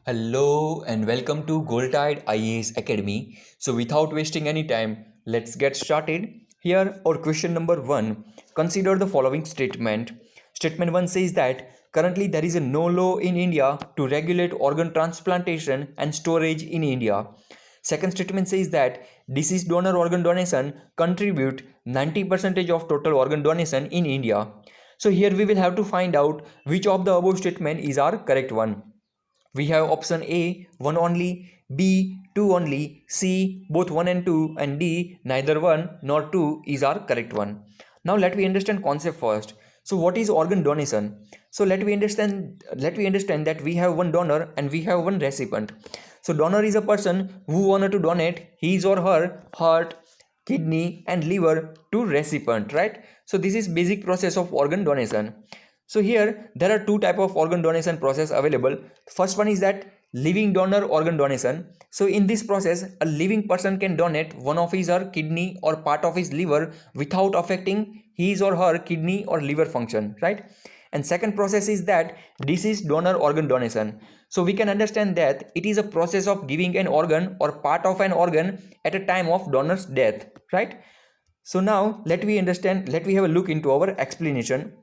Hello and welcome to Goldtide IAS Academy. So without wasting any time, let's get started. Here our question number 1. Consider the following statement. Statement 1 says that currently there is no law in India to regulate organ transplantation and storage in India. Second statement says that deceased donor organ donation contribute 90% of total organ donation in India. So here we will have to find out which of the above statement is our correct one. We have option A 1 only, B 2 only, C both 1 and 2, and D neither 1 nor 2 is our correct one. Now let me understand concept first. So what is organ donation? So let we understand that we have one donor and we have one recipient. So donor is a person who wanted to donate his or her heart, kidney and liver to recipient, right? So this is basic process of organ donation. So here there are two type of organ donation process available. First one is that living donor organ donation. So in this process a living person can donate one of his or kidney or part of his liver without affecting his or her kidney or liver function, right? And second process is that deceased donor organ donation. So we can understand that it is a process of giving an organ or part of an organ at a time of donor's death, right? So now let we have a look into our explanation.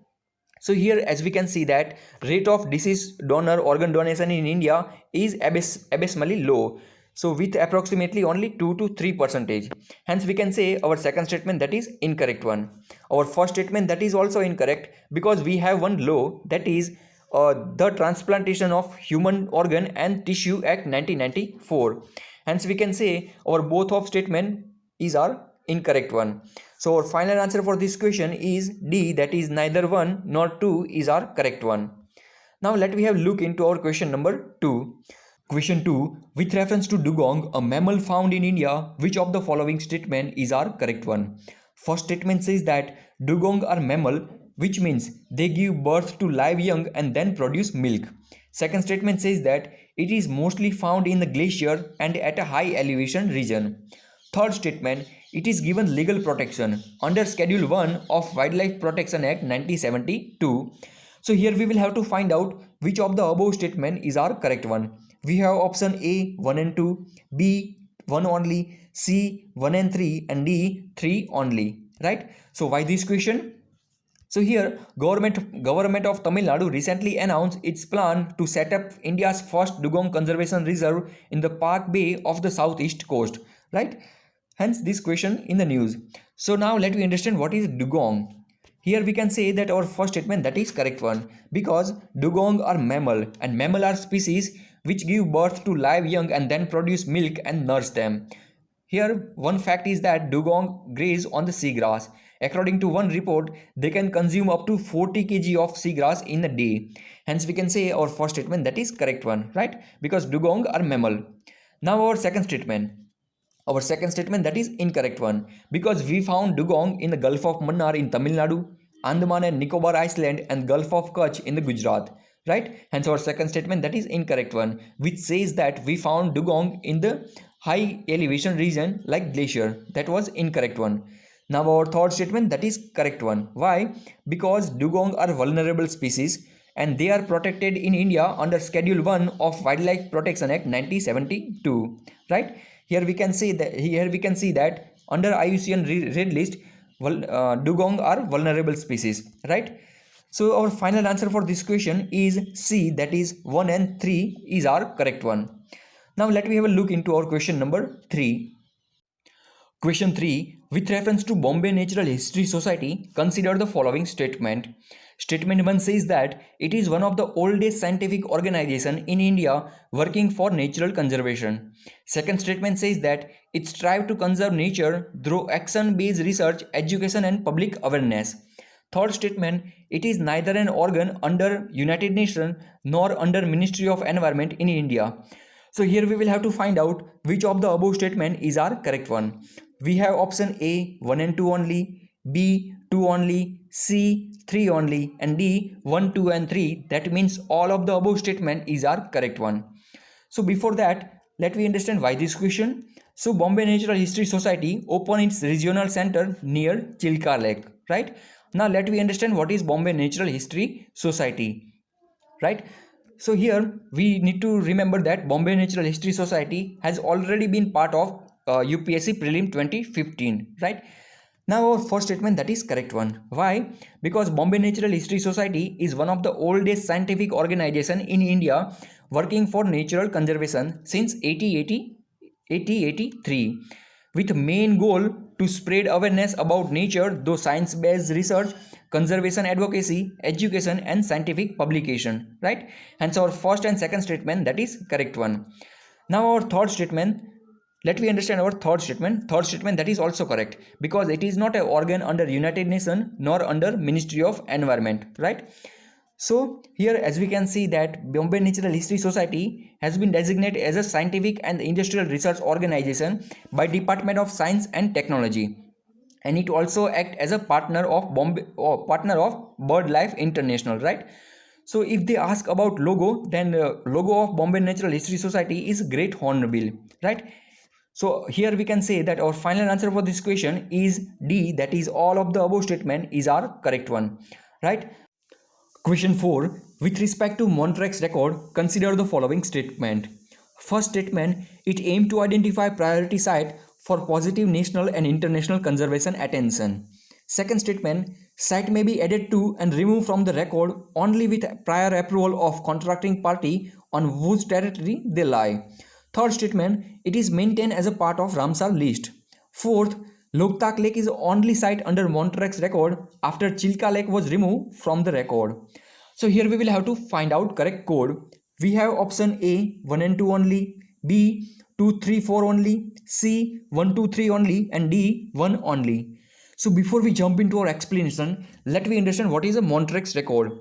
So here as we can see that rate of deceased donor organ donation in India is abysmally low. So with approximately only 2 to 3%. Hence we can say our second statement that is incorrect one. Our first statement that is also incorrect because we have one law that is the Transplantation of Human Organ and Tissue Act 1994. Hence we can say our both of statement is our incorrect one. So our final answer for this question is D, that is neither 1 nor 2 is our correct one. Now let we have look into our question number 2. Question 2. With reference to dugong, a mammal found in India, which of the following statement is our correct one? First statement says that dugong are mammal, which means they give birth to live young and then produce milk. Second statement says that it is mostly found in the glacier and at a high elevation region. Third statement, it is given legal protection under Schedule 1 of Wildlife Protection Act 1972. So here we will have to find out which of the above statement is our correct one. We have option A 1 and 2, B 1 only, C 1 and 3, and D 3 only, right? So why this question? So here government of Tamil Nadu recently announced its plan to set up India's first dugong conservation reserve in the Park Bay of the southeast coast, right? Hence this question in the news. So now let me understand what is dugong. Here we can say that our first statement that is correct one because dugong are mammal and mammal are species which give birth to live young and then produce milk and nurse them. Here one fact is that dugong graze on the seagrass. According to one report, they can consume up to 40 kg of seagrass in a day. Hence we can say our first statement that is correct one, right? Because dugong are mammal. Now our second statement. Our second statement that is incorrect one because we found dugong in the Gulf of Mannar in Tamil Nadu, Andaman and Nicobar Island and Gulf of Kutch in the Gujarat, right? Hence our second statement that is incorrect one which says that we found dugong in the high elevation region like glacier. That was incorrect one. Now our third statement that is correct one. Why? Because dugong are vulnerable species and they are protected in India under Schedule 1 of Wildlife Protection Act 1972, right? Here we can see that under IUCN red list, dugong are vulnerable species, right? So our final answer for this question is C, that is 1 and 3 is our correct one. Now let me have a look into our question number 3. Question 3. With reference to Bombay Natural History Society, consider the following statement. Statement 1 says that it is one of the oldest scientific organization in India working for natural conservation. Second statement says that it strives to conserve nature through action-based research, education and public awareness. Third statement, it is neither an organ under United Nations nor under Ministry of Environment in India. So here we will have to find out which of the above statement is our correct one. We have option A 1 and 2 only, B 2 only, C 3 only, and D 1, 2 and 3. That means all of the above statement is our correct one. So before that, let me understand why this question. So Bombay Natural History Society opened its regional center near Chilka Lake, right? Now let me understand what is Bombay Natural History Society, right? So here we need to remember that Bombay Natural History Society has already been part of UPSC Prelim 2015, right? Now our first statement, that is correct one. Why? Because Bombay Natural History Society is one of the oldest scientific organization in India working for natural conservation since 1883, with main goal to spread awareness about nature through science-based research, conservation advocacy, education and scientific publication, right? Hence our first and second statement, that is correct one. Now our third statement, let me understand our third statement. Third statement, that is also correct, because it is not an organ under United Nations nor under Ministry of Environment, right? So here as we can see that Bombay Natural History Society has been designated as a scientific and industrial research organization by Department of Science and Technology, and it also act as a partner of BirdLife International, right? So if they ask about logo, then logo of Bombay Natural History Society is Great Hornbill, right? So here we can say that our final answer for this question is D, that is all of the above statement is our correct one, right? Question 4. With respect to Montrex record, consider the following statement. First statement, it aimed to identify priority site for positive national and international conservation attention. Second statement, site may be added to and removed from the record only with prior approval of contracting party on whose territory they lie. Third statement, it is maintained as a part of Ramsar list. Fourth, Loktak Lake is the only site under Montrex record after Chilka Lake was removed from the record. So here we will have to find out correct code. We have option A 1 and 2 only, B 2, 3, 4 only, C 1, 2, 3 only, and D 1 only. So before we jump into our explanation, let me understand what is a Montrex record.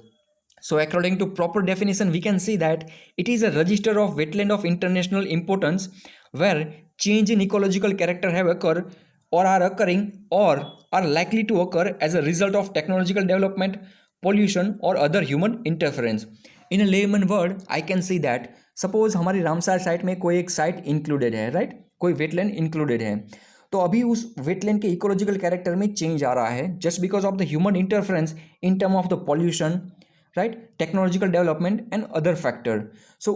So according to proper definition, we can see that it is a register of wetland of international importance where change in ecological character have occurred or are occurring or are likely to occur as a result of technological development, pollution or other human interference. In a layman word, I can say that suppose हमारी Ramsar site में कोई एक site included है, right, कोई wetland included है, तो अभी उस वेटलैंड के इकोलॉजिकल कैरेक्टर में चेंज आ रहा है just because of the human interference in term of the pollution, right, technological development and other factor. So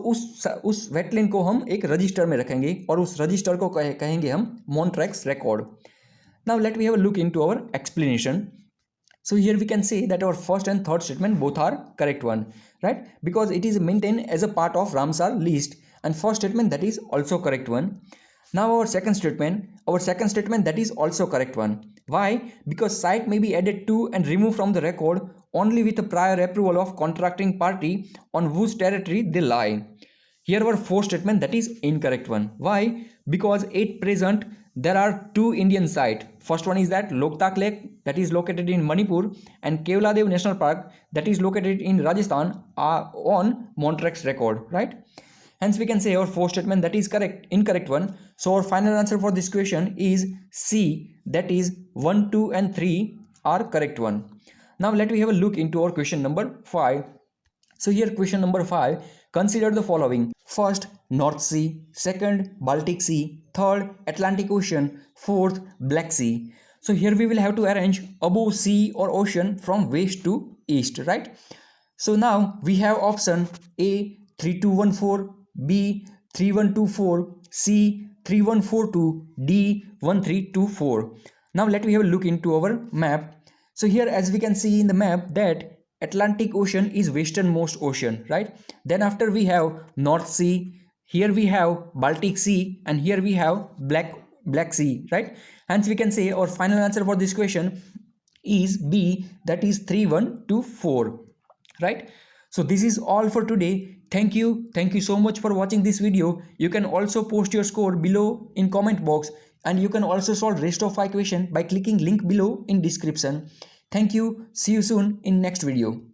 उस वेटलैंड को हम एक रजिस्टर में रखेंगे और उस रजिस्टर को कहेंगे हम Montrex record. Now let me have a look into our explanation. So here we can say that our first and third statement both are correct one, right, because it is maintained as a part of Ramsar list, and first statement that is also correct one. Now our second statement that is also correct one. Why? Because site may be added to and removed from the record only with a prior approval of contracting party on whose territory they lie. Here our fourth statement that is incorrect one. Why? Because at present there are two Indian sites. First one is that Loktak Lake that is located in Manipur and Kevladev National Park that is located in Rajasthan are on Montrex record, right? Hence we can say our fourth statement that is incorrect one. So our final answer for this question is C, that is 1, 2 and 3 are correct one. Now let me have a look into our question number 5. So here question number 5, consider the following. First, North Sea. Second, Baltic Sea. Third, Atlantic Ocean. Fourth, Black Sea. So here we will have to arrange above sea or ocean from west to east, right? So now we have option A 3214, B 3124, C 3142, D 1324. Now let me have a look into our map. So here as we can see in the map that Atlantic Ocean is westernmost ocean, right? Then after we have North Sea, here we have Baltic Sea, and here we have Black Sea, right? Hence we can say our final answer for this question is B, that is 3124, right? So this is all for today. Thank you so much for watching this video. You can also post your score below in comment box, and you can also solve rest of 5 question by clicking link below in description. Thank you. See you soon in next video.